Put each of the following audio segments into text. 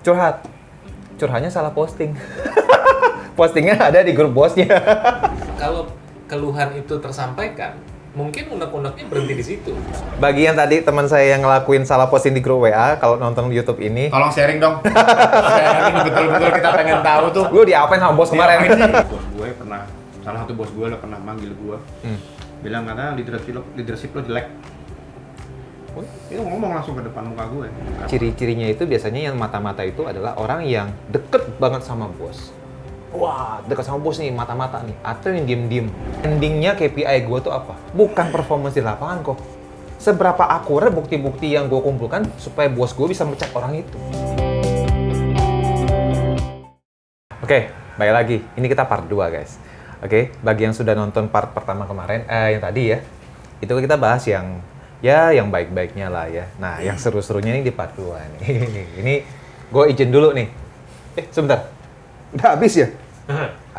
Curhatnya salah posting. Postingnya ada di grup bosnya. Kalau keluhan itu tersampaikan, mungkin unek-uneknya berhenti di situ. Bagi yang tadi teman saya yang ngelakuin salah posting di grup WA, kalau nonton YouTube ini, Tolong sharing dong. Sharing betul-betul kita pengen tahu tuh. lu diapain sama bos kemarin? Bos gue pernah, salah satu bos gue lah pernah manggil gue. Bilang katanya leadership lo jelek. Itu ngomong langsung ke depan muka gue. Ciri-cirinya itu biasanya yang mata-mata itu adalah orang yang deket banget sama bos. Wah, deket sama bos nih, mata-mata nih. Atau yang diem-diem. Endingnya KPI gue tuh apa? Bukan performance di lapangan kok. Seberapa akurat bukti-bukti yang gue kumpulkan supaya bos gue bisa mecat orang itu. Oke, balik lagi. Ini kita part 2 guys. Oke, bagi yang sudah nonton part pertama kemarin, yang tadi ya, itu kita bahas yang baik-baiknya lah ya. Nah, yang seru-serunya ini di part 2 nih. Ini gue izin dulu nih. Sebentar. Udah habis ya?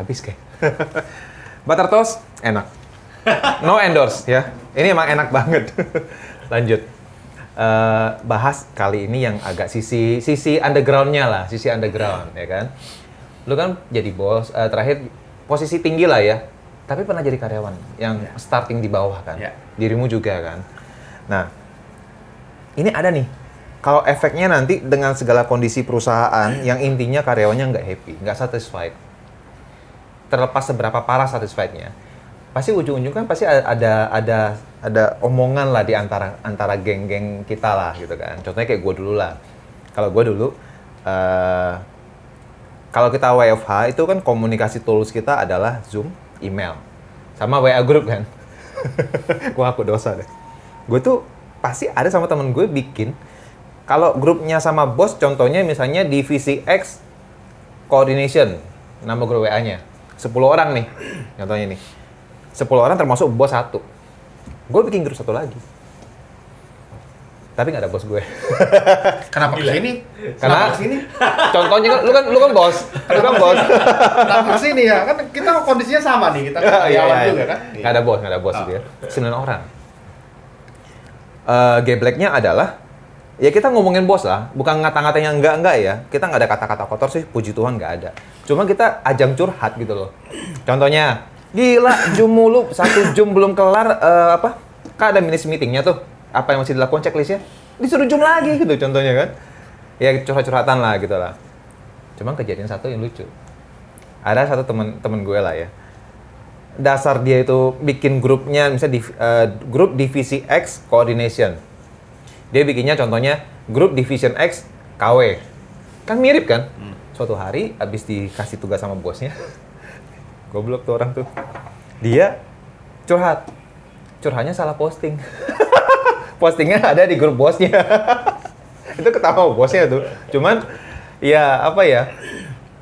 Habis kayak. Butter toast enak. No endorse ya. Ini emang enak banget. Lanjut. Bahas kali ini yang agak sisi underground-nya lah, sisi underground ya kan. Lu kan jadi bos, terakhir posisi tinggi lah ya. Tapi pernah jadi karyawan yang starting di bawah kan. Dirimu juga kan. Nah, ini ada nih. Kalau efeknya nanti dengan segala kondisi perusahaan yang intinya karyawannya nggak happy, nggak satisfied. Terlepas seberapa parah satisfied-nya, pasti ujung-ujung kan pasti ada omongan lah di antara geng-geng kita lah gitu kan. Contohnya kayak gue dulu lah. Kalau gue dulu, kalau kita WFH itu kan komunikasi tools kita adalah Zoom, email, sama WA group kan. Gue aku dosa deh. Gue tuh pasti ada sama temen gue bikin. Kalau grupnya sama bos, contohnya misalnya divisi X coordination, nama grup WA-nya. 10 orang nih, contohnya nih. 10 orang termasuk bos 1. Gue bikin grup 1 lagi. Tapi nggak ada bos gue. Kenapa kesini? Karena contohnya kan lu kan bos. Lu kan bos. Kenapa kesini ya? Kan kita kondisinya sama nih, kita karyawan juga kan. Nggak ada bos gitu ya. 9 orang. Gebleknya adalah ya kita ngomongin bos lah, bukan ngata-ngatain yang enggak ya. Kita nggak ada kata-kata kotor sih, puji Tuhan nggak ada. Cuma kita ajang curhat gitu loh. Contohnya, gila Zoom mulu, 1 Zoom belum kelar, kan ada meetingnya tuh. Apa yang masih dilakukan checklistnya? Disuruh Zoom lagi gitu contohnya kan. Ya curhat-curhatan lah gitu lah. Cuma kejadian satu yang lucu. Ada satu temen gue lah ya. Dasar dia itu bikin grupnya, misalnya grup divisi X coordination. Dia bikinnya contohnya grup division X KW. Kan mirip kan? Suatu hari abis dikasih tugas sama bosnya. Goblok tuh orang tuh. Dia curhatnya salah posting. Postingnya ada di grup bosnya. Itu ketawa bosnya tuh. Cuman ya apa ya?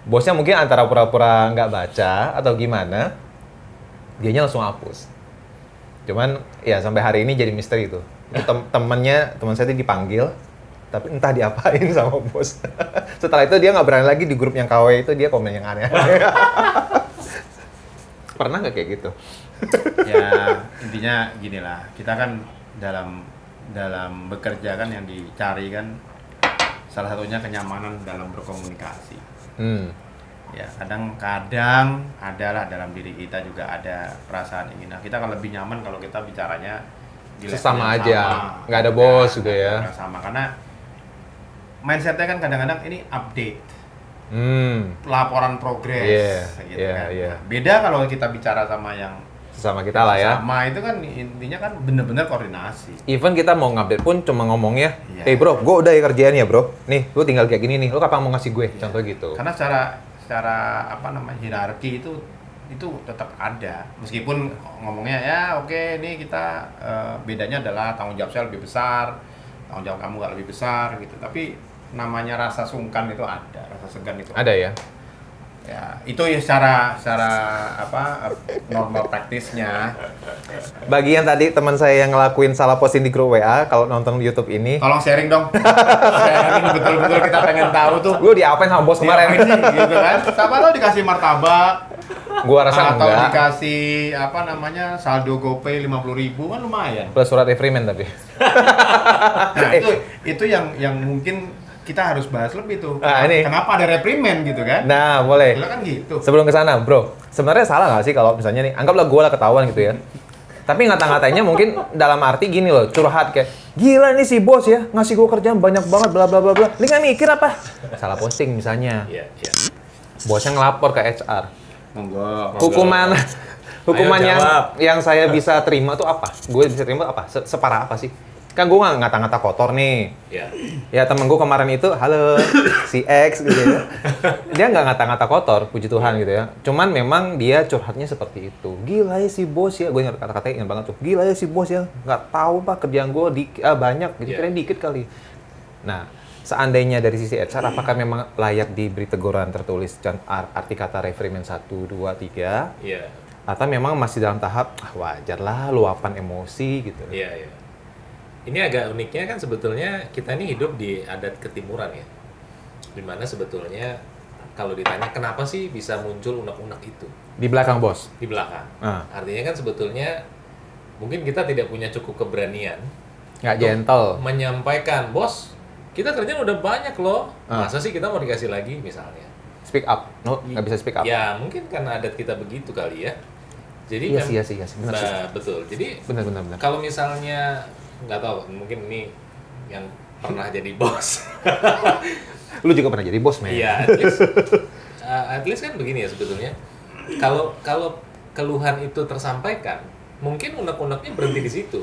Bosnya mungkin antara pura-pura nggak baca atau gimana. Dianya langsung hapus. Cuman ya sampai hari ini jadi misteri tuh. Itu teman saya itu dipanggil, tapi entah diapain sama bos. Setelah itu dia nggak berani lagi di grup yang KW itu, dia komen yang aneh-aneh. Pernah nggak kayak gitu? Ya intinya gini lah, kita kan dalam bekerja kan yang dicari kan salah satunya kenyamanan dalam berkomunikasi. Ya kadang-kadang adalah dalam diri kita juga ada perasaan ingin. Nah, kita akan lebih nyaman kalau kita bicaranya di level sesama yang aja, sama. nggak ada bos juga ya. Sama karena mindsetnya kan kadang-kadang ini update, laporan progres, gitu kan. Yeah. Beda kalau kita bicara sama yang Sesama kita lah ya. sama itu kan intinya kan bener-bener koordinasi. Even kita mau ngupdate pun cuma ngomongnya, Iya. bro, gue udah ya kerjaan ya bro. Nih, lu tinggal kayak gini nih, lu kapan mau ngasih gue? Contoh gitu. Karena secara hierarki itu tetap ada, meskipun ngomongnya ya oke, ini kita bedanya adalah tanggung jawab saya lebih besar, tanggung jawab kamu nggak lebih besar gitu, tapi namanya rasa sungkan itu ada, rasa segan itu Ada ya? ya itu ya secara normal praktisnya. Bagi yang tadi teman saya yang ngelakuin salah posting di grup WA, kalau nonton YouTube ini, Tolong sharing dong. Sharing betul-betul kita pengen tahu tuh lu diapain sama bos kemarin? diapain sih gitu kan, siapa lo dikasih martabak Gua rasa atau enggak. dikasih saldo GoPay 50.000 kan lumayan. Plus surat everyman tapi. Nah, itu yang mungkin kita harus bahas lebih tuh. Ah, ini. Kenapa ada reprimen gitu kan? Nah, boleh. Gila kan gitu. Sebelum ke sana, bro, sebenarnya salah nggak sih kalau misalnya nih, anggaplah gue lah ketahuan gitu ya. Tapi ngata-ngatainnya mungkin dalam arti gini loh, curhat kayak, gila ini si bos ya, ngasih gue kerjaan banyak banget, bla bla bla bla. Lu nggak mikir apa? Salah posting misalnya. Iya, iya. Bosnya ngelapor ke HR. Monggo. Hukuman Ayo jawab. yang saya bisa terima tuh apa? Gue bisa terima apa? Separah apa sih? Kan gue nggak ngata-ngata kotor nih. Iya. Ya temen gue kemarin itu, halo, si X gitu ya. Dia nggak ngata-ngata kotor, puji Tuhan gitu ya. Cuman memang dia curhatnya seperti itu. Gila ya si bos ya, gue kata-katanya ingat banget tuh. Gila ya si bos ya, nggak tahu pak kerjaan gue banyak, gitu kirain dikit kali. Nah, seandainya dari sisi HR, apakah memang layak diberi teguran tertulis arti kata reprimand 1, 2, 3? Iya. Atau memang masih dalam tahap, wajar lah luapan emosi gitu. Iya, iya. Ini agak uniknya kan sebetulnya kita ini hidup di adat ketimuran ya. Dimana sebetulnya kalau ditanya kenapa sih bisa muncul unek-unek itu Di belakang bos? di belakang. Ah. Artinya kan sebetulnya mungkin kita tidak punya cukup keberanian Nggak untuk gentle. menyampaikan, bos kita kerjaan udah banyak loh, Ah. masa sih kita mau dikasih lagi misalnya. Speak up. No, nggak bisa speak up. Ya mungkin karena adat kita begitu kali ya. Jadi Iya sih. Benar sih. Nah, betul. Jadi Benar. kalau misalnya nggak tahu, mungkin ini yang pernah jadi bos. Lu juga pernah jadi bos, men. Iya, at least kan begini ya sebetulnya. Kalau keluhan itu tersampaikan, mungkin unek-uneknya berhenti di situ.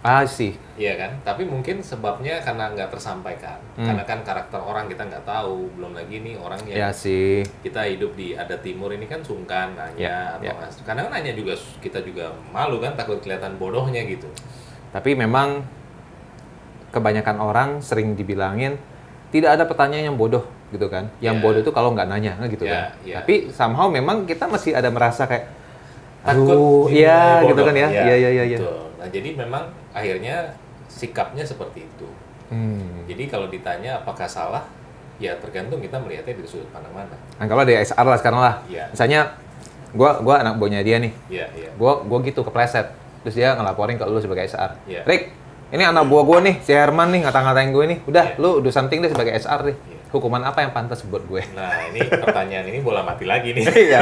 Ah, sih. Iya kan? Tapi mungkin sebabnya karena nggak tersampaikan. Karena kan karakter orang kita nggak tahu. Belum lagi nih orang Iya yang sih. kita hidup di adat timur ini kan sungkan nanya Ya. kadang kan nanya juga, kita juga malu kan, takut kelihatan bodohnya gitu. Tapi memang kebanyakan orang sering dibilangin tidak ada pertanyaan yang bodoh gitu kan. Yang Ya. bodoh itu kalau nggak nanya kan gitu Ya, kan. ya. Tapi somehow memang kita masih ada merasa kayak Takut iya dinilai gitu bodoh. kan ya. Iya. Betul. Nah, jadi memang akhirnya sikapnya seperti itu. Jadi kalau ditanya apakah salah, ya tergantung kita melihatnya dari sudut pandang mana. Anggaplah dari HR lah sekarang lah. Iya. Misalnya gua anak buahnya dia nih. Iya, iya. Gua gitu kepleset. Terus dia ngelaporin ke lu sebagai HR. Iya. Rick, ini anak buah gue nih, si Herman nih ngata-ngatain gue nih. Udah, Iya. lu do something deh sebagai HR deh. Iya. Hukuman apa yang pantas buat gue? Nah, ini pertanyaan ini bola mati lagi nih. Iya.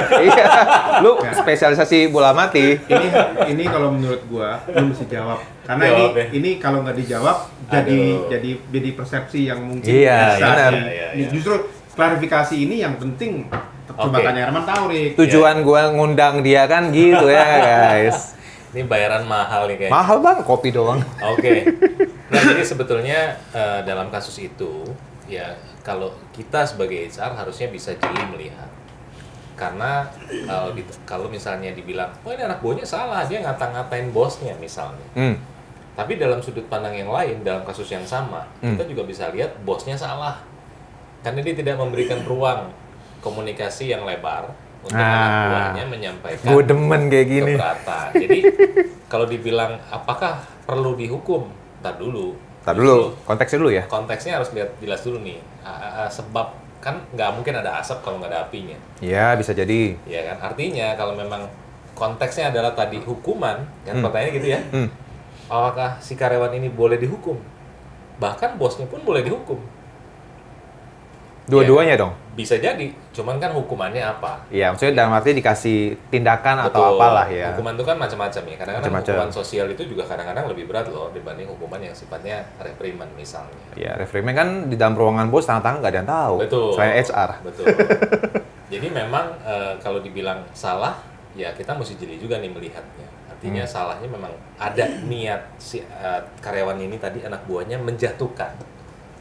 Lu spesialisasi bola mati. Ini kalau menurut gua lu mesti jawab. Karena Jawab ya. ini kalau nggak dijawab jadi persepsi yang mungkin Iya, bisa. benar. Iya. Justru klarifikasi ini yang penting. Coba Oke. tanya Herman tahu, Rik. Tujuan gua ngundang dia kan gitu ya, guys. Ini bayaran mahal nih kayaknya. Mahal bang, kopi doang. Oke. Nah, jadi sebetulnya dalam kasus itu, ya kalau kita sebagai HR harusnya bisa jeli melihat. Karena kalau misalnya dibilang, oh ini anak buahnya salah, dia ngata-ngatain bosnya misalnya. Tapi dalam sudut pandang yang lain, dalam kasus yang sama, kita juga bisa lihat bosnya salah. Karena dia tidak memberikan ruang komunikasi yang lebar untuk anak buahnya menyampaikan Gue demen kayak gini. keberatan. Jadi kalau dibilang apakah perlu dihukum, tar dulu. Tar dulu, konteksnya dulu ya. Konteksnya harus lihat jelas dulu nih. Sebab kan nggak mungkin ada asap kalau nggak ada apinya, Iya, bisa jadi. ya kan? Artinya kalau memang konteksnya adalah tadi hukuman, kan pertanyaannya gitu ya. Apakah si karyawan ini boleh dihukum? Bahkan bosnya pun boleh dihukum. Dua-duanya dong. Bisa jadi, cuman kan hukumannya apa? Iya, maksudnya dalam arti dikasih tindakan atau Betul. apalah ya. Hukuman itu kan macam-macam ya. Kadang-kadang Macam-macam. hukuman sosial itu juga kadang-kadang lebih berat loh dibanding hukuman yang sifatnya reprimand misalnya. Ya, reprimand kan di dalam ruangan bos tangan-tangan nggak ada yang tahu. Betul. Selain HR. Betul. Jadi memang kalau dibilang salah, ya kita mesti jeli juga nih melihatnya. Artinya salahnya memang ada niat si karyawan ini tadi, anak buahnya menjatuhkan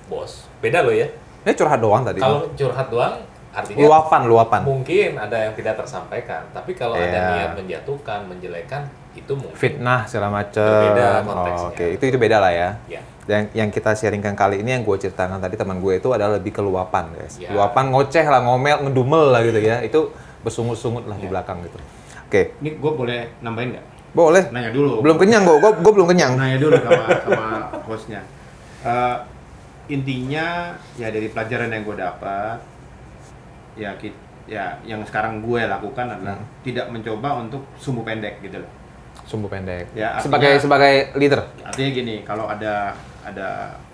bos. Beda loh ya. Ini curhat doang tadi. Kalau curhat doang, artinya Luapan. mungkin ada yang tidak tersampaikan. Tapi kalau ada Iya. niat menjatuhkan, menjelekan, itu mungkin Fitnah segala macam. Berbeda konteksnya. Oke, itu beda lah ya. ya. Dan yang kita sharingkan kali ini yang gue ceritakan tadi teman gue itu adalah lebih ke luapan, guys. Ya. Luapan ngoceh lah, ngomel, ngedumel lah gitu ya. Itu bersungut-sungut lah di Ya. belakang gitu. Oke, Ini gue boleh nambahin nggak? boleh. Nanya dulu. Belum kenyang gue belum kenyang. Nanya dulu sama hostnya. Intinya ya dari pelajaran yang gue dapat, ya yang sekarang gue lakukan adalah tidak mencoba untuk sumbu pendek gitu loh. Sumbu pendek. Ya, artinya- sebagai leader. Artinya gini, kalau ada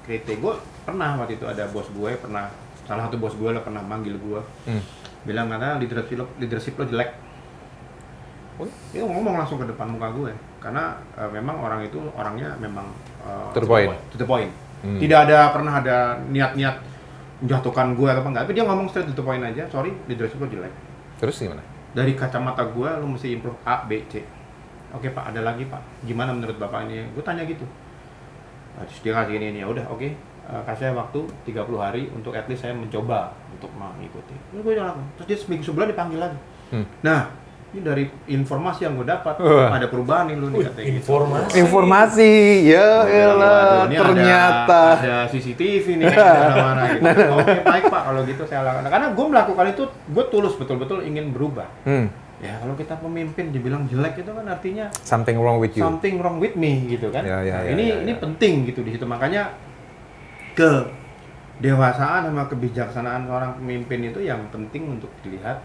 kritik, gue pernah waktu itu ada bos gue salah satu bos gue lah pernah manggil gue, bilang katanya leadership lo jelek. Dia ngomong langsung ke depan muka gue, karena memang orangnya memang To the point. Tidak ada pernah ada niat-niat menjatuhkan gue atau apa enggak, tapi dia ngomong straight to the point aja, sorry leadership lo jelek. Terus gimana? Dari kacamata gue lo mesti improve A, B, C. Oke Pak, ada lagi Pak, gimana menurut Bapak ini? Gue tanya gitu. Terus dia kasih ini ya udah oke. Kasih saya waktu 30 hari untuk at least saya mencoba untuk mengikuti. Terus gue jalan. Terus dia seminggu sebulan dipanggil lagi. Nah, ini dari informasi yang gue dapat ada perubahan nih lu nih katanya gitu. Informasi, ya elah, ternyata ada CCTV nih mana-mana gitu. Oke baik Pak, kalau gitu saya lakukan. Karena gue melakukan itu, gue tulus betul-betul ingin berubah. Ya kalau kita pemimpin dibilang jelek itu kan artinya something wrong with you. Something wrong with me gitu kan. Ini ya. penting gitu di situ, makanya kedewasaan sama kebijaksanaan seorang pemimpin itu yang penting untuk dilihat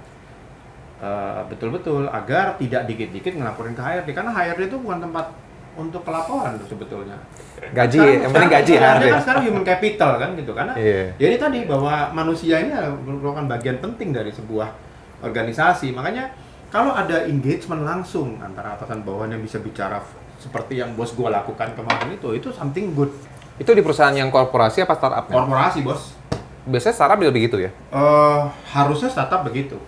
betul-betul agar tidak dikit-dikit ngelaporin ke HRD, karena HRD itu bukan tempat untuk pelaporan tuh sebetulnya. Gaji, yang penting gaji HRD. Kan sekarang human capital kan gitu, karena ya ini tadi bahwa manusia ini merupakan bagian penting dari sebuah organisasi. Makanya kalau ada engagement langsung antara atasan bawahan yang bisa bicara seperti yang bos gua lakukan kemarin itu something good. Itu di perusahaan yang korporasi apa startup? Korporasi bos. Biasanya startup juga begitu ya? Harusnya startup begitu.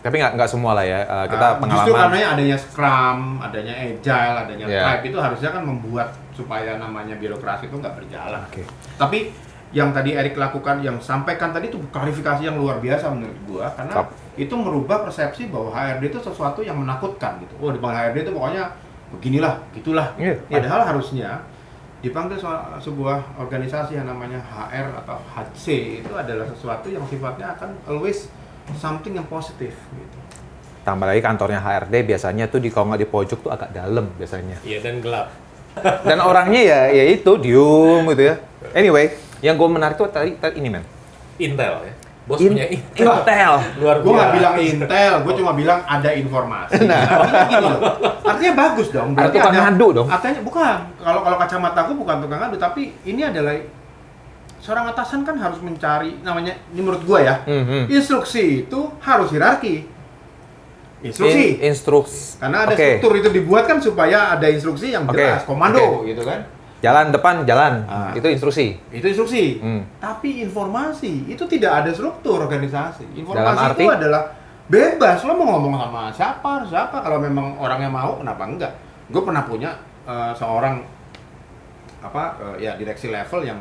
Tapi nggak semua lah ya, kita pengalaman. Justru karena adanya Scrum, adanya Agile, adanya Tribe itu harusnya kan membuat supaya namanya birokrasi itu nggak berjalan. Tapi yang tadi Erik lakukan, yang sampaikan tadi itu klarifikasi yang luar biasa menurut gua, karena itu merubah persepsi bahwa HRD itu sesuatu yang menakutkan gitu. Oh, dipanggil HRD itu pokoknya beginilah, gitulah. Padahal harusnya dipanggil sebuah organisasi yang namanya HR atau HC itu adalah sesuatu yang sifatnya akan always something yang positif gitu. Tambah lagi kantornya HRD biasanya tuh kalau nggak di pojok tuh agak dalam biasanya. Iya, dan gelap. Dan orangnya ya itu diem gitu ya. Anyway, yang gue menarik tuh tadi ini men. Intel ya. Bos punya Intel. Luar biasa. Gue nggak bilang Intel, gue cuma bilang ada informasi. Artinya gini loh. Artinya bagus dong. Ada tukang ngadu dong. Artinya bukan. Kalau kacamata aku bukan tukang ngadu, tapi ini adalah seorang atasan kan harus mencari namanya, ini menurut gue ya, instruksi itu harus hierarki. Instruksi. Karena ada struktur itu dibuat kan supaya ada instruksi yang jelas, komando gitu kan. Jalan depan, jalan. Itu instruksi. Itu instruksi. Tapi informasi itu tidak ada struktur organisasi. Informasi itu adalah bebas. Lo mau ngomong sama siapa. Kalau memang orangnya mau, kenapa enggak? Gue pernah punya seorang direksi level yang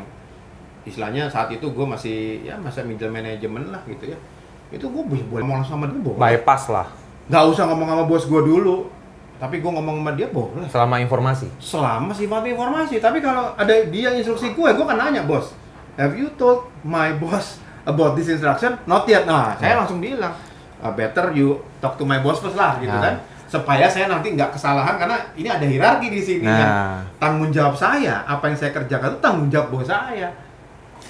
istilahnya saat itu gue masih masa middle management lah gitu ya. Itu gue boleh ngomong sama dia boleh. Bypass lah. Nggak usah ngomong sama bos gue dulu. Tapi gue ngomong sama dia boleh. Selama informasi? Selama sifatnya informasi. Tapi kalau ada dia instruksi gue kan nanya, bos, have you told my boss about this instruction? Not yet. Nah, saya langsung bilang, better you talk to my boss first lah, gitu kan. Supaya saya nanti nggak kesalahan, karena ini ada hierarki di sini. Tanggung jawab saya, apa yang saya kerjakan itu tanggung jawab bos saya.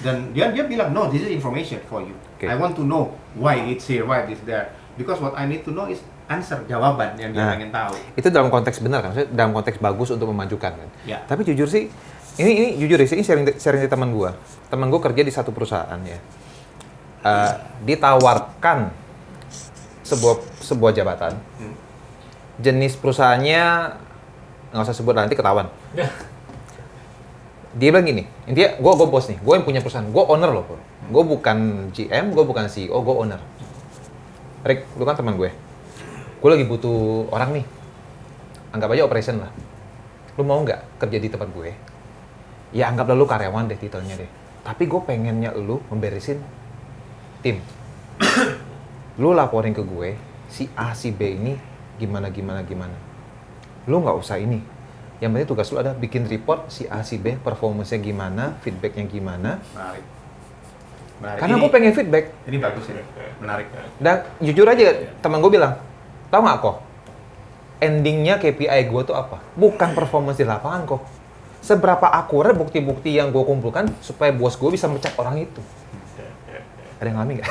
Dan dia bilang, no, this is information for you. I want to know why it's here, why it's there. Because what I need to know is answer, jawaban yang dia pengen tahu. Itu dalam konteks benar kan? Maksudnya dalam konteks bagus untuk memajukan kan? Ya. Tapi jujur sih, ini jujur sih, ini sharing dari teman gue. Teman gue kerja di satu perusahaan ya. Ditawarkan sebuah jabatan. Jenis perusahaannya nggak usah sebut, nanti ketahuan. Dia bilang gini, intinya gue bos nih, gue yang punya perusahaan, gue owner loh. Gue bukan GM, gue bukan CEO, gue owner. Rick, lu kan teman gue lagi butuh orang nih, anggap aja operation lah. Lu mau nggak kerja di tempat gue? Ya anggaplah lu karyawan deh titelnya deh. Tapi gue pengennya lu memberesin tim. Lu laporin ke gue, si A, si B ini gimana. Lu nggak usah ini. Yang penting tugas lu ada bikin report si A, si B, performance-nya gimana, feedback-nya gimana. Menarik. Karena gue pengen feedback. Ini bagus ini, menarik. Dan jujur aja, teman gue bilang, tau nggak kok, endingnya KPI gue tuh apa? Bukan performance di lapangan kok. Seberapa akurat bukti-bukti yang gue kumpulkan supaya bos gue bisa mecat orang itu. Ada yang ngalamin nggak?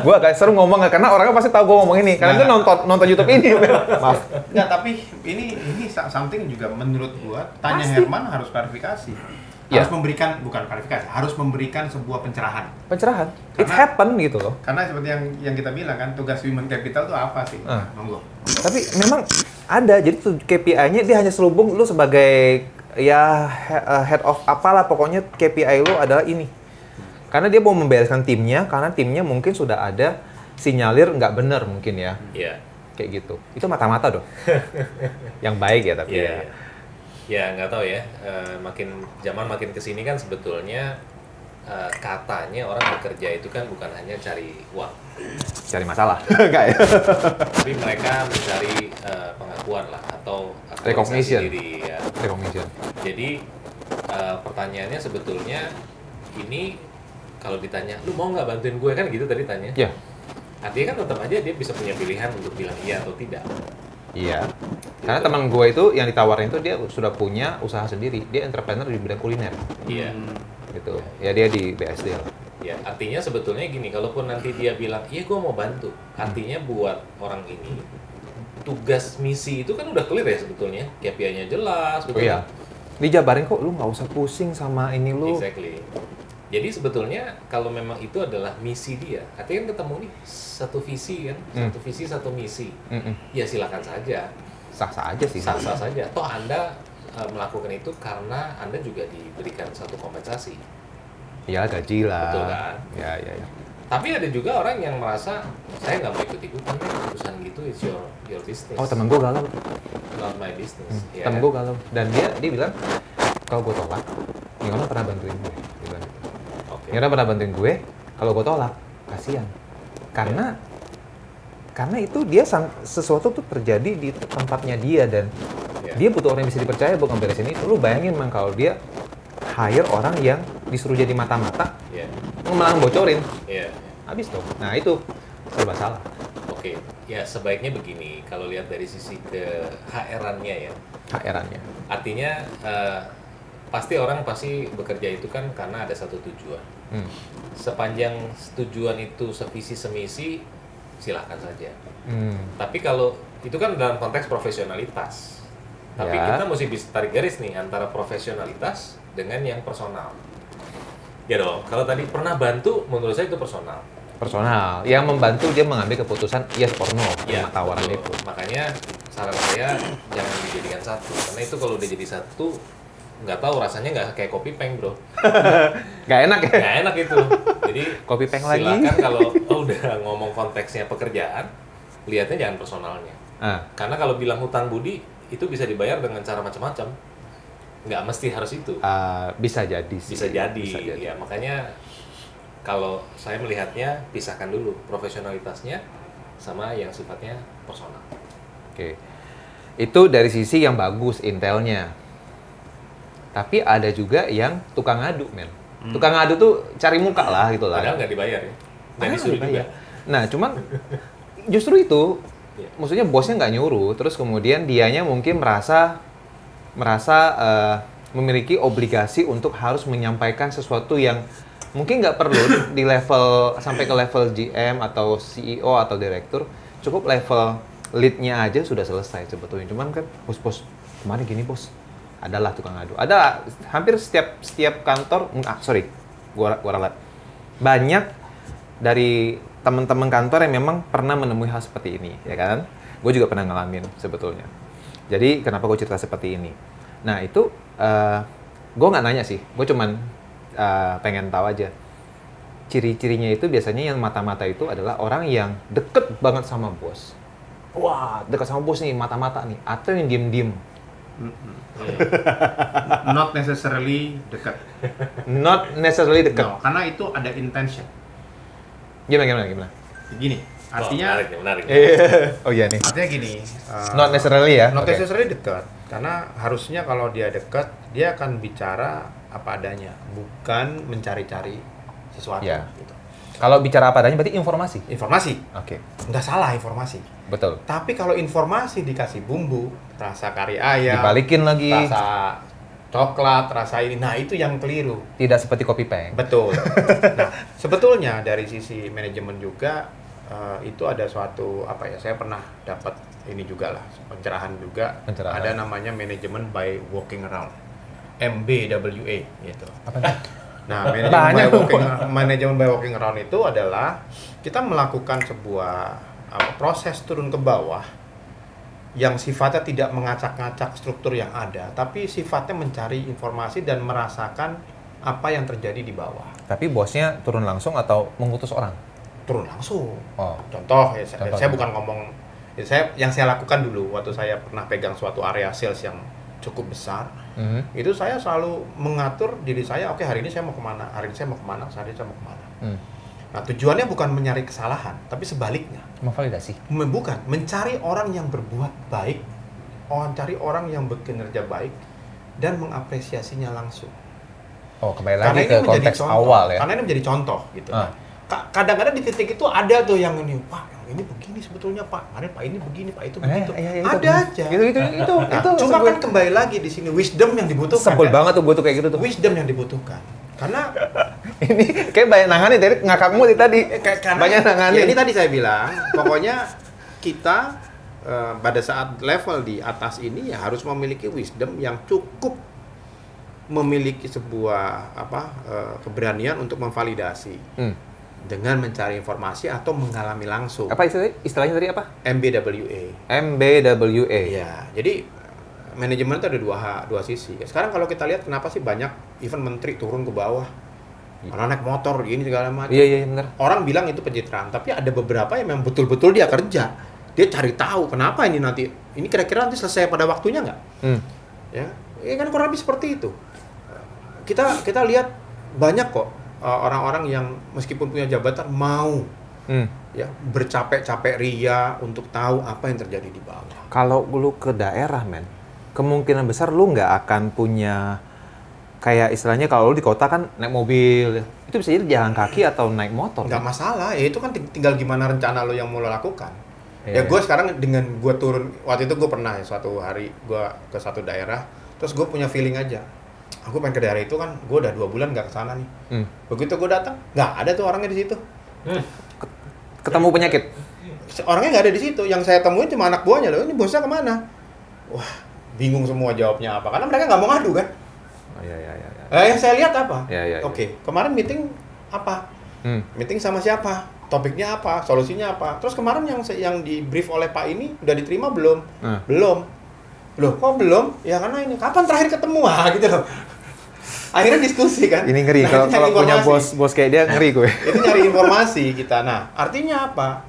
Gue agak seru ngomong nggak, karena orangnya pasti tahu gue ngomong ini. Karena dia nonton YouTube ini. Maaf. Nggak, tapi ini something juga menurut gue, tanya pasti. Herman harus klarifikasi. Iya. Harus memberikan, bukan klarifikasi, harus memberikan sebuah pencerahan. Pencerahan. It Karena- happen gitu loh. Karena seperti yang kita bilang kan, tugas human capital itu apa sih? Monggo. Tapi memang ada, jadi tuh KPI-nya dia hanya selubung lu sebagai ya head of apalah, pokoknya KPI lu adalah ini. Karena dia mau membereskan timnya, karena timnya mungkin sudah ada sinyalir nggak benar mungkin ya. Iya. Kayak gitu. Itu mata-mata dong. Yang baik ya tapi Iya. ya. Ya nggak tahu ya. Zaman makin kesini kan sebetulnya katanya orang bekerja itu kan bukan hanya cari uang, Cari masalah. Enggak ya? tapi mereka mencari pengakuan lah atau aktualisasi Recognition. diri. Ya. Recognition. Jadi pertanyaannya sebetulnya ini kalau ditanya, lu mau nggak bantuin gue kan gitu tadi tanya. Ya. Artinya kan tetap aja dia bisa punya pilihan untuk bilang iya atau tidak. Iya. Karena teman gue itu yang ditawarin itu dia sudah punya usaha sendiri. Dia entrepreneur di bidang kuliner. Iya. Gitu. Ya dia di BSD lah. Ya, artinya sebetulnya gini, kalaupun nanti dia bilang, iya gue mau bantu. Artinya buat orang ini, tugas misi itu kan udah clear ya sebetulnya. KPI-nya jelas, Oh betul. iya. Dijabarin kok, lu nggak usah pusing sama ini lu. Exactly. Jadi sebetulnya kalau memang itu adalah misi dia, artinya kan ketemu nih satu visi kan, satu visi satu misi. Mm-mm. Ya silakan saja, Sah-sah aja sih. sah-sah saja. Toh Anda melakukan itu karena Anda juga diberikan satu kompensasi. Ya gaji lah. Betul kan? Ya. Tapi ada juga orang yang merasa saya nggak mau ikut-ikutan nih urusan gitu, it's your business, Oh temen gue galau. not my business. Ya. Temen gue galau. Dan dia bilang, kalau gue tolak, Nyono pernah bantuin gue. Dia bilang gitu. Oke. Nyono pernah bantuin gue, kalau gue tolak, kasihan. Karena itu dia sesuatu tuh terjadi di tempatnya dia dan Ya. dia butuh orang yang bisa dipercaya buat ngeberesin itu. Lu bayangin mang kalau dia hire orang yang disuruh jadi mata-mata, Ya. malah bocorin, Ya. habis dong. Nah itu serba salah. Oke. Ya sebaiknya begini, kalau lihat dari sisi ke HR-annya ya, HR-nya. artinya pasti orang pasti bekerja itu kan karena ada satu tujuan. Sepanjang tujuan itu sevisi semisi, silahkan saja. Tapi kalau itu kan dalam konteks profesionalitas. Tapi Ya. kita mesti bisa tarik garis nih antara profesionalitas dengan yang personal. Ya dong, kalau tadi pernah bantu, menurut saya itu personal. Personal, yang membantu dia mengambil keputusan yes or no Ya, sama tawaran betul. itu. Makanya saran saya jangan dijadikan satu, karena itu kalau udah jadi satu, nggak tahu rasanya nggak kayak kopi peng bro. Gak enak ya? Nggak enak itu. Jadi Kopi peng lagi. silakan kalau udah ngomong konteksnya pekerjaan, lihatnya jangan personalnya. Ah, Karena kalau bilang hutang budi itu bisa dibayar dengan cara macam-macam. Nggak mesti harus itu. bisa jadi sih. Bisa jadi. Bisa jadi. Ya makanya kalau saya melihatnya pisahkan dulu profesionalitasnya sama yang sifatnya personal. Oke. Itu dari sisi yang bagus intelnya. Tapi ada juga yang tukang ngadu, men. Tukang ngadu tuh cari muka lah gitu lah. Padahal nggak dibayar ya. Nggak Padahal disuruh dibayar. juga. Nah, cuman justru itu, Iya. maksudnya bosnya nggak nyuruh, terus kemudian dianya mungkin merasa memiliki obligasi untuk harus menyampaikan sesuatu yang mungkin nggak perlu di level sampai ke level GM atau CEO atau direktur, cukup level lead-nya aja sudah selesai sebetulnya. Cuman kan bos kemarin gini bos, adalah tukang ngadu. Ada hampir setiap kantor, gua ralat. Banyak dari teman-teman kantor yang memang pernah menemui hal seperti ini, ya kan? Gue juga pernah ngalamin sebetulnya. Jadi kenapa gue cerita seperti ini? Nah itu gue nggak nanya sih, gue cuman pengen tahu aja. Ciri-cirinya itu biasanya yang mata-mata itu adalah orang yang deket banget sama bos. Wah, deket sama bos nih, mata-mata nih. Atau yang diem-diem. Not necessarily dekat. Not necessarily deket. No, karena itu ada intention. Gimana? Gini, artinya menarik. Oh iya nih. artinya gini. Not necessarily ya? Not Oke. necessarily dekat. Karena harusnya kalau dia dekat, dia akan bicara apa adanya, bukan mencari-cari sesuatu. Ya. Gitu. Kalau bicara apa adanya berarti informasi. Informasi, Oke, nggak salah informasi. betul. Tapi kalau informasi dikasih bumbu, rasa kari ayam, Dibalikin lagi. rasa coklat, rasa ini, nah itu yang keliru. Tidak seperti kopi peng. Betul. Nah, sebetulnya dari sisi manajemen juga itu ada suatu saya pernah dapat ini juga lah pencerahan juga. Pencerahan. Ada namanya manajemen by walking around. MBWA gitu. Apa itu? Nah, Banyak. manajemen by walking around itu adalah kita melakukan sebuah proses turun ke bawah yang sifatnya tidak mengacak-ngacak struktur yang ada, tapi sifatnya mencari informasi dan merasakan apa yang terjadi di bawah. Tapi bosnya turun langsung atau mengutus orang? Turun langsung. Oh. Contoh, ya, Contoh. saya bukan ngomong, ya, yang saya lakukan dulu waktu saya pernah pegang suatu area sales yang cukup besar. Itu saya selalu mengatur diri saya, oke, hari ini saya mau kemana, hari ini saya mau kemana, hari ini saya mau kemana. Nah, tujuannya bukan mencari kesalahan, tapi sebaliknya. Memvalidasi. Bukan, mencari orang yang berbuat baik, mencari orang yang berkinerja baik, dan mengapresiasinya langsung. Oh, kembali Karena lagi ini ke menjadi konteks contoh, awal ya. karena ini menjadi contoh gitu. Ah. Kadang-kadang di titik itu ada tuh yang ini, Pak, yang ini begini sebetulnya Pak, kemarin Pak ini begini, Pak itu begitu. Ada aja. Itu Cuma kan kembali lagi di sini wisdom yang dibutuhkan. sebel kan? banget tuh gue tuh kayak gitu tuh. Wisdom yang dibutuhkan. Karena Ini kayak banyak nanganin dari ngakakmu tadi. karena Banyak nanganin. ya ini tadi saya bilang, pokoknya kita pada saat level di atas ini ya harus memiliki wisdom yang cukup, memiliki sebuah keberanian untuk memvalidasi dengan mencari informasi atau mengalami langsung. Apa istilahnya tadi apa? MBWA. MBWA. Ya, jadi manajemen itu ada dua sisi. Sekarang kalau kita lihat kenapa sih banyak even menteri turun ke bawah, malah naik motor gini segala macam. Iya benar. Orang bilang itu pencitraan, tapi ada beberapa yang memang betul-betul dia kerja. Dia cari tahu kenapa ini nanti, ini kira-kira nanti selesai pada waktunya nggak? Ya kan kurang lebih seperti itu. Kita lihat banyak kok orang-orang yang meskipun punya jabatan mau ya bercapek-capek ria untuk tahu apa yang terjadi di bawah. Kalau lu ke daerah, men, kemungkinan besar lu nggak akan punya kayak istilahnya kalau lu di kota kan naik mobil, itu bisa jadi jalan kaki atau naik motor. Nggak masalah, ya itu kan tinggal gimana rencana lo yang mau lo lakukan. Iya, Ya gue sekarang dengan gue turun, waktu itu gue pernah ya suatu hari gue ke satu daerah, terus gue punya feeling aja, aku pengen ke daerah itu kan, gue udah 2 bulan nggak kesana nih. Begitu gue datang, nggak ada tuh orangnya di situ. Ketemu penyakit. Orangnya nggak ada di situ, yang saya temuin cuma anak buahnya loh, ini bosnya kemana? Wah, bingung semua jawabnya apa, karena mereka nggak mau ngadu kan. Oh, iya. Yang saya lihat apa? Iya. Oke, kemarin meeting apa? Meeting sama siapa? Topiknya apa? Solusinya apa? Terus kemarin yang di brief oleh Pak ini udah diterima belum? Belum. Loh, kok belum? Ya karena ini kapan terakhir ketemu? Gitu loh. Akhirnya diskusi kan. Ini ngeri Nah, kalau punya bos kayak dia ngeri gue. Itu nyari informasi kita. Nah, artinya apa?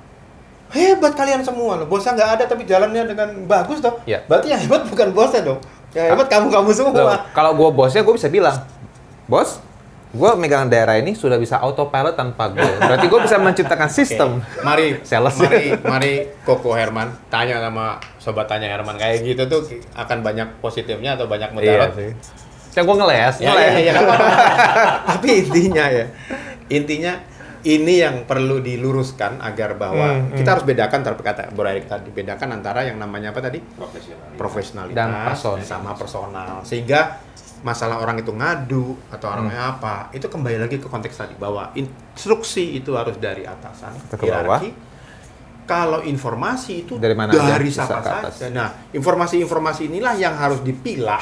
Hebat kalian semua loh. Bosnya nggak ada tapi jalannya dengan bagus toh. Iya. Berarti yang hebat bukan bosnya dong. Yang hebat kamu semua. Loh, kalau gue bosnya gue bisa bilang, bos, gue megang daerah ini sudah bisa autopilot tanpa gue. Berarti gue bisa menciptakan sistem. Mari, Sales. mari Koko Herman tanya sama sobat tanya Herman kayak gitu tuh akan banyak positifnya atau banyak mudarat. Iya sih. Saya gue ngeles. Ya, tapi intinya ini yang perlu diluruskan agar bahwa kita harus bedakan kata Bro Erik tadi, bedakan antara yang namanya apa tadi? Profesionalitas Dan personal. sama personal. Sehingga masalah orang itu ngadu atau orangnya apa, itu kembali lagi ke konteks tadi bahwa instruksi itu harus dari atasan ke bawah. hierarki. Kalau informasi itu Dari mana aja, dari bisa siapa ke atas. saja. Nah, informasi-informasi inilah yang harus dipilah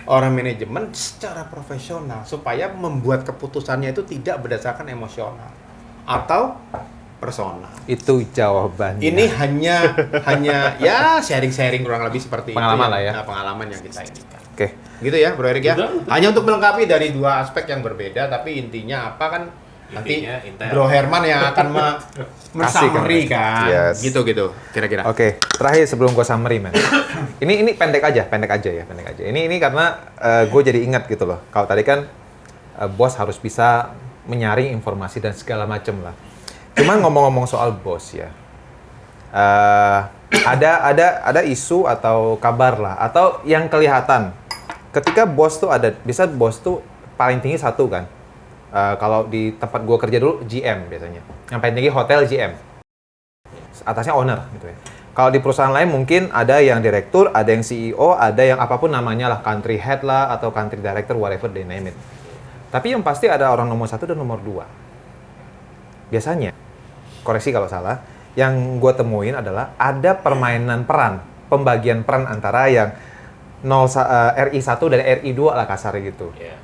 orang manajemen secara profesional supaya membuat keputusannya itu tidak berdasarkan emosional atau personal. Itu jawabannya. Ini hanya ya sharing-sharing kurang lebih seperti Pengalaman itu lah ya. Nah, pengalaman yang kita ini kan. Oke. Gitu ya, Bro Erik ya. Betul. Hanya untuk melengkapi dari dua aspek yang berbeda, tapi intinya apa kan nanti Intinya intel. Bro Herman yang akan men-summary kan. Yes. Gitu kira-kira. Oke, terakhir sebelum gue summary, man. ini pendek aja. Ini karena gue jadi ingat gitu loh. Kalau tadi kan bos harus bisa menyaring informasi dan segala macem lah. Cuman ngomong-ngomong soal bos ya, ada isu atau kabar lah, atau yang kelihatan ketika bos tuh bisa bos tuh paling tinggi satu kan. Kalau di tempat gue kerja dulu GM biasanya, yang paling tinggi hotel GM, atasnya owner gitu ya. Kalau di perusahaan lain mungkin ada yang direktur, ada yang CEO, ada yang apapun namanya lah, country head lah atau country director, whatever they name it. Tapi yang pasti ada orang nomor 1 dan nomor 2. Biasanya, koreksi kalau salah, yang gue temuin adalah ada permainan peran, pembagian peran antara yang RI 1 dan RI 2 lah kasarnya gitu. Ya.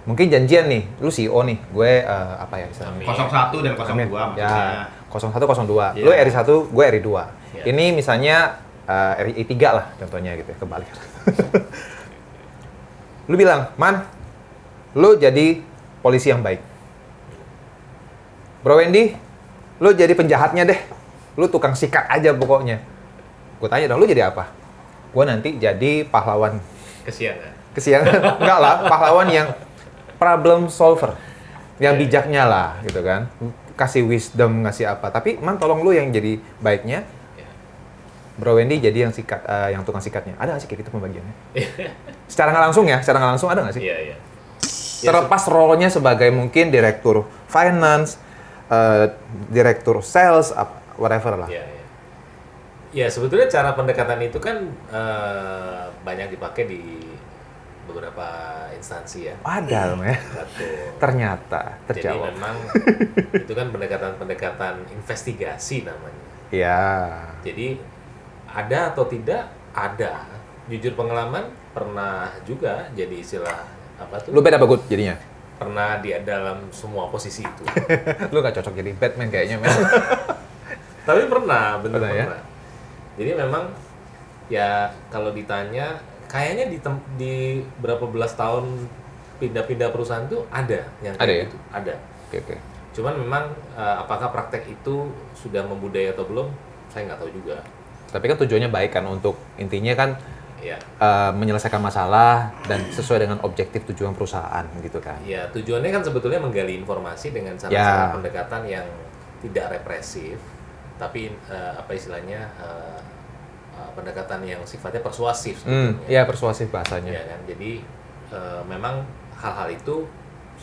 Mungkin janjian nih, lu CEO nih, gue apa ya istilahnya? Amin. 01 dan 02 Amin. maksudnya. Ya, 01, 02. Iya. Lu RI 1, gue RI 2. Iya. Ini misalnya RI 3 lah contohnya gitu ya, kebalik. Lu bilang, Man, lu jadi polisi yang baik. Bro Wendy, lu jadi penjahatnya deh. Lu tukang sikat aja pokoknya. Gue tanya dong, lu jadi apa? Gue nanti jadi pahlawan kesiangan. Enggak lah, pahlawan yang problem solver. Yang bijaknya lah, gitu kan. Kasih wisdom, ngasih apa. Tapi, Man, tolong lu yang jadi baiknya. Ya. Bro Wendy jadi yang sikat, yang tukang sikatnya. Ada nggak sih kayak gitu pembagiannya? Secara nggak langsung ya? Secara nggak langsung ada nggak sih? Iya, iya. Terlepas role-nya sebagai mungkin direktur finance, direktur sales, whatever lah. Iya, iya. Ya, sebetulnya cara pendekatan itu kan banyak dipakai di beberapa instansi ya. Ada loh ya. Betul. Ternyata Jadi terjawab. memang itu kan pendekatan-pendekatan investigasi namanya. Ya. Jadi ada atau tidak? Ada. Jujur pengalaman pernah juga jadi istilah apa tuh? Lu bad apa good jadinya? Pernah di dalam semua posisi itu. Lu gak cocok jadi Batman kayaknya, men. Tapi pernah, bener Pernah ya? pernah. Jadi memang ya kalau ditanya kayaknya di berapa belas tahun pindah-pindah perusahaan tuh ada yang Ada kayak ya? gitu. Ada. Oke, oke. Cuman memang apakah praktek itu sudah membudaya atau belum, saya nggak tahu juga. Tapi kan tujuannya baik kan, untuk intinya kan Ya, menyelesaikan masalah dan sesuai dengan objektif tujuan perusahaan gitu kan. ya tujuannya kan sebetulnya menggali informasi dengan Ya. cara-cara pendekatan yang tidak represif, tapi apa istilahnya pendekatan yang sifatnya persuasif sebetulnya. Ya persuasif bahasanya. Ya kan, jadi memang hal-hal itu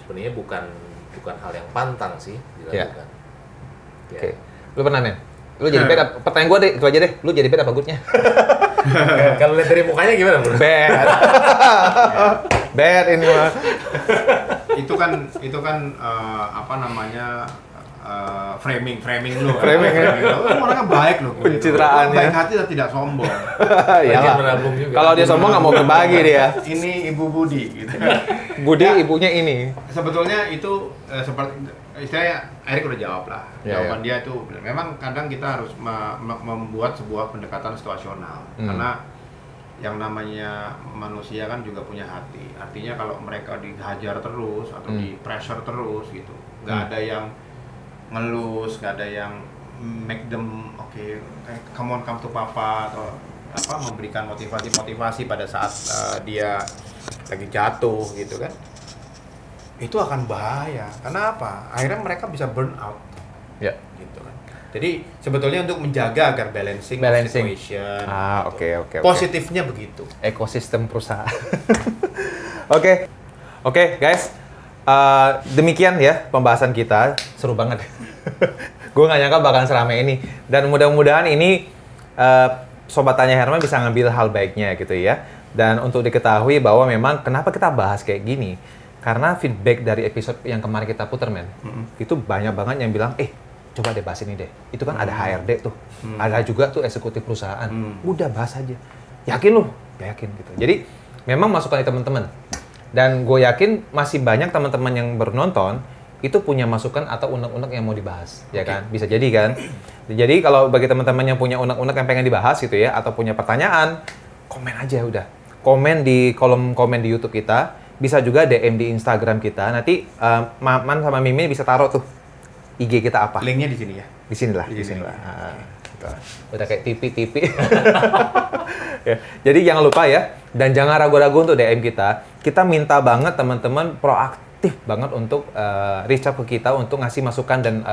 sebenarnya bukan hal yang pantang sih dilakukan. Ya. Oke. Lu pernah, men? Lu jadi bad apa? Pertanyaan gua deh, itu aja deh. Lu jadi bad apa goodnya? Kalau lihat dari mukanya gimana, Bro? Bad. Bad ini mah. Itu kan apa namanya framing lu. Framing, ya. Lu orangnya baik loh. Pencitraannya. Baik hati dan tidak sombong. Iyalah. menabung juga. Kalau dia sombong nggak mau berbagi dia. Ini Ibu Budi gitu. Budi Ya. ibunya ini. Sebetulnya itu seperti istilahnya Erik udah jawab lah. Ya, Jawaban dia itu memang kadang kita harus membuat sebuah pendekatan situasional karena yang namanya manusia kan juga punya hati. Artinya kalau mereka dihajar terus atau di pressure terus gitu, nggak ada yang ngelus, nggak ada yang make them come on, come to papa, atau apa memberikan motivasi pada saat dia lagi jatuh gitu kan. Itu akan bahaya. Karena apa? Akhirnya mereka bisa burn out. Ya. Gitu kan. Jadi sebetulnya untuk menjaga agar balancing. Situation. Oke. Positifnya begitu. Ekosistem perusahaan. Oke, guys. Demikian ya pembahasan kita. Seru banget. Gue nggak nyangka bakalan seramai ini. Dan mudah-mudahan ini Sobat Tanya Herman bisa ngambil hal baiknya gitu ya. Dan untuk diketahui bahwa memang kenapa kita bahas kayak gini. Karena feedback dari episode yang kemarin kita putar, men, itu banyak banget yang bilang, coba deh bahas ini deh. Itu kan ada HRD tuh, ada juga tuh eksekutif perusahaan. Udah bahas aja. Yakin lu? Gak yakin gitu. Jadi memang masukan dari teman-teman. Dan gue yakin masih banyak teman-teman yang bernonton itu punya masukan atau unek-unek yang mau dibahas, ya kan? Bisa jadi kan? Jadi kalau bagi teman-teman yang punya unek-unek yang pengen dibahas gitu ya, atau punya pertanyaan, komen aja udah. Komen di kolom komen di YouTube kita. Bisa juga DM di Instagram kita. Nanti Maman sama Mimi bisa taruh tuh IG kita apa. Linknya di sini ya. Di sinilah. Gitu. Udah kayak TV. Ya. Jadi jangan lupa ya, dan jangan ragu-ragu untuk DM kita. Kita minta banget teman-teman proaktif banget untuk reach out ke kita untuk ngasih masukan dan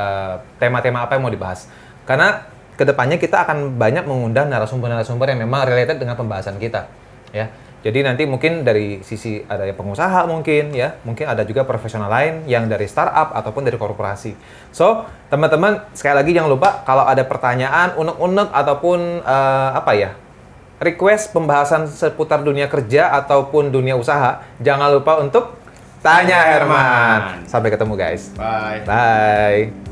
tema-tema apa yang mau dibahas. Karena kedepannya kita akan banyak mengundang narasumber-narasumber yang memang related dengan pembahasan kita. Ya. Jadi nanti mungkin dari sisi ada yang pengusaha mungkin ada juga profesional lain yang dari startup ataupun dari korporasi. So, teman-teman sekali lagi jangan lupa kalau ada pertanyaan, unek-unek ataupun request pembahasan seputar dunia kerja ataupun dunia usaha, jangan lupa untuk Tanya Herman. Sampai ketemu guys. Bye. Bye.